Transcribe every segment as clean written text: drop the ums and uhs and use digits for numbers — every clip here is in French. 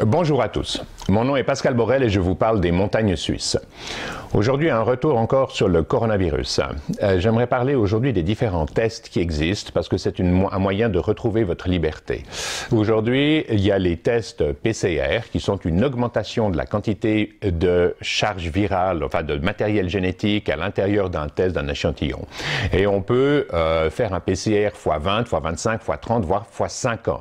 Bonjour à tous, mon nom est Pascal Borel et je vous parle des montagnes suisses. Aujourd'hui, un retour encore sur le coronavirus. J'aimerais parler aujourd'hui des différents tests qui existent parce que c'est un moyen de retrouver votre liberté. Aujourd'hui, il y a les tests PCR qui sont une augmentation de la quantité de charge virale, enfin de matériel génétique à l'intérieur d'un test, d'un échantillon. Et on peut faire un PCR x20, x25, x30, voire x50.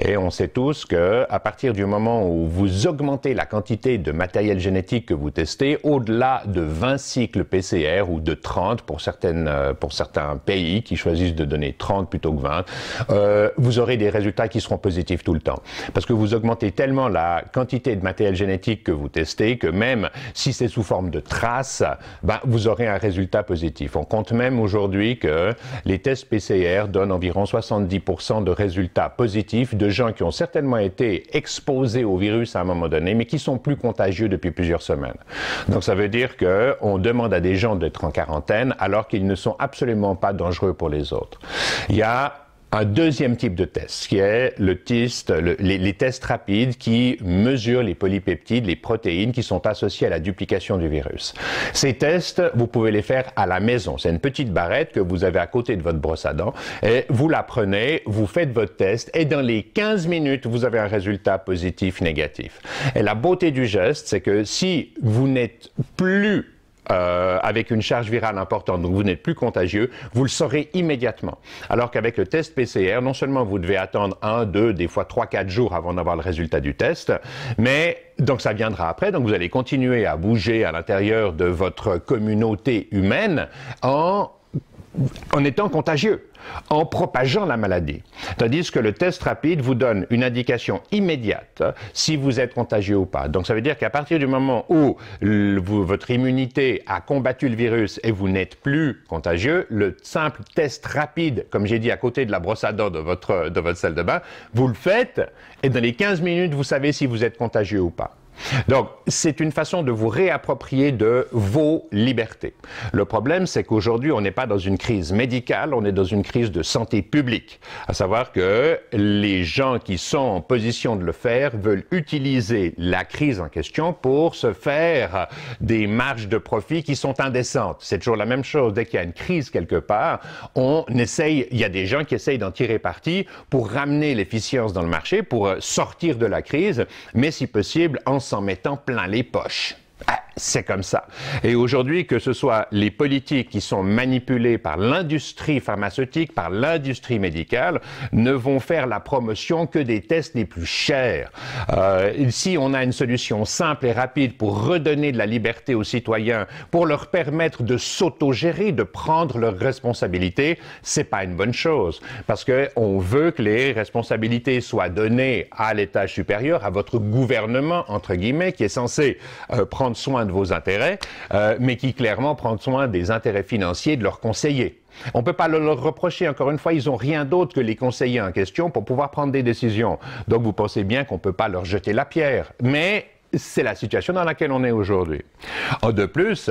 Et on sait tous qu'à partir du moment où vous augmentez la quantité de matériel génétique que vous testez, au-delà de 20 cycles PCR ou de 30 pour certains pays qui choisissent de donner 30 plutôt que 20, vous aurez des résultats qui seront positifs tout le temps. Parce que vous augmentez tellement la quantité de matériel génétique que vous testez que même si c'est sous forme de traces, vous aurez un résultat positif. On compte même aujourd'hui que les tests PCR donnent environ 70% de résultats positifs de gens qui ont certainement été exposés au virus à un moment donné, mais qui sont plus contagieux depuis plusieurs semaines. Donc ça veut dire qu'on demande à des gens d'être en quarantaine alors qu'ils ne sont absolument pas dangereux pour les autres. Il y a un deuxième type de test, qui est les tests rapides qui mesurent les polypeptides, les protéines qui sont associées à la duplication du virus. Ces tests, vous pouvez les faire à la maison. C'est une petite barrette que vous avez à côté de votre brosse à dents et vous la prenez, vous faites votre test et dans les 15 minutes, vous avez un résultat positif, négatif. Et la beauté du geste, c'est que si vous n'êtes plus avec une charge virale importante, donc vous n'êtes plus contagieux, vous le saurez immédiatement. Alors qu'avec le test PCR, non seulement vous devez attendre 1, 2, des fois 3, 4 jours avant d'avoir le résultat du test, mais donc ça viendra après, donc vous allez continuer à bouger à l'intérieur de votre communauté humaine en étant contagieux, en propageant la maladie. Tandis que le test rapide vous donne une indication immédiate si vous êtes contagieux ou pas. Donc ça veut dire qu'à partir du moment où votre immunité a combattu le virus et vous n'êtes plus contagieux, le simple test rapide, comme j'ai dit à côté de la brosse à dents de votre salle de bain, vous le faites et dans les 15 minutes, vous savez si vous êtes contagieux ou pas. Donc, c'est une façon de vous réapproprier de vos libertés. Le problème, c'est qu'aujourd'hui, on n'est pas dans une crise médicale, on est dans une crise de santé publique. À savoir que les gens qui sont en position de le faire veulent utiliser la crise en question pour se faire des marges de profit qui sont indécentes. C'est toujours la même chose. Dès qu'il y a une crise quelque part, il y a des gens qui essayent d'en tirer parti pour ramener l'efficience dans le marché, pour sortir de la crise, mais si possible, en s'en mettant plein les poches. C'est comme ça. Et aujourd'hui, que ce soit les politiques qui sont manipulés par l'industrie pharmaceutique, par l'industrie médicale, ne vont faire la promotion que des tests les plus chers. Si on a une solution simple et rapide pour redonner de la liberté aux citoyens, pour leur permettre de s'autogérer, de prendre leurs responsabilités, c'est pas une bonne chose. Parce qu'on veut que les responsabilités soient données à l'étage supérieur, à votre gouvernement, entre guillemets, qui est censé prendre soin de vos intérêts, mais qui clairement prend soin des intérêts financiers de leurs conseillers. On ne peut pas leur reprocher, encore une fois, ils n'ont rien d'autre que les conseillers en question pour pouvoir prendre des décisions. Donc vous pensez bien qu'on ne peut pas leur jeter la pierre. Mais c'est la situation dans laquelle on est aujourd'hui. De plus,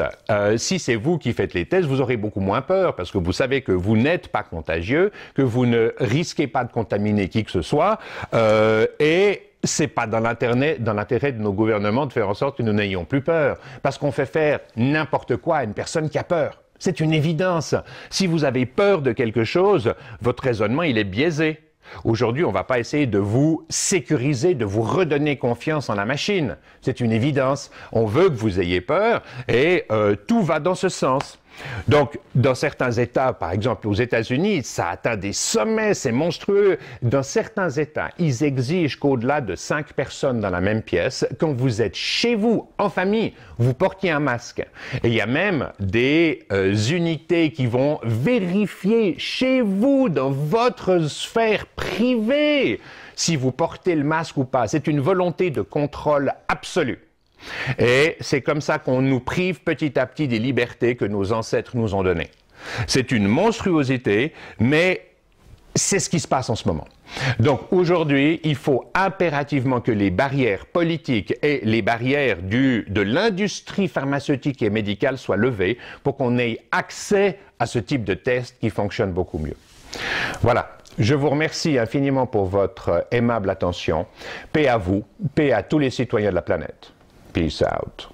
si c'est vous qui faites les tests, vous aurez beaucoup moins peur parce que vous savez que vous n'êtes pas contagieux, que vous ne risquez pas de contaminer qui que ce soit, et c'est pas dans l'intérêt de nos gouvernements de faire en sorte que nous n'ayons plus peur, parce qu'on fait faire n'importe quoi à une personne qui a peur. C'est une évidence. Si vous avez peur de quelque chose, votre raisonnement, il est biaisé. Aujourd'hui, on ne va pas essayer de vous sécuriser, de vous redonner confiance en la machine. C'est une évidence. On veut que vous ayez peur et tout va dans ce sens. Donc, dans certains États, par exemple aux États-Unis, ça atteint des sommets, c'est monstrueux. Dans certains États, ils exigent qu'au-delà de 5 personnes dans la même pièce, quand vous êtes chez vous, en famille, vous portiez un masque. Et il y a même des unités qui vont vérifier chez vous, dans votre sphère privée, si vous portez le masque ou pas. C'est une volonté de contrôle absolu. Et c'est comme ça qu'on nous prive petit à petit des libertés que nos ancêtres nous ont données. C'est une monstruosité, mais c'est ce qui se passe en ce moment. Donc aujourd'hui, il faut impérativement que les barrières politiques et les barrières de l'industrie pharmaceutique et médicale soient levées pour qu'on ait accès à ce type de test qui fonctionne beaucoup mieux. Voilà. Je vous remercie infiniment pour votre aimable attention. Paix à vous, paix à tous les citoyens de la planète. Peace out.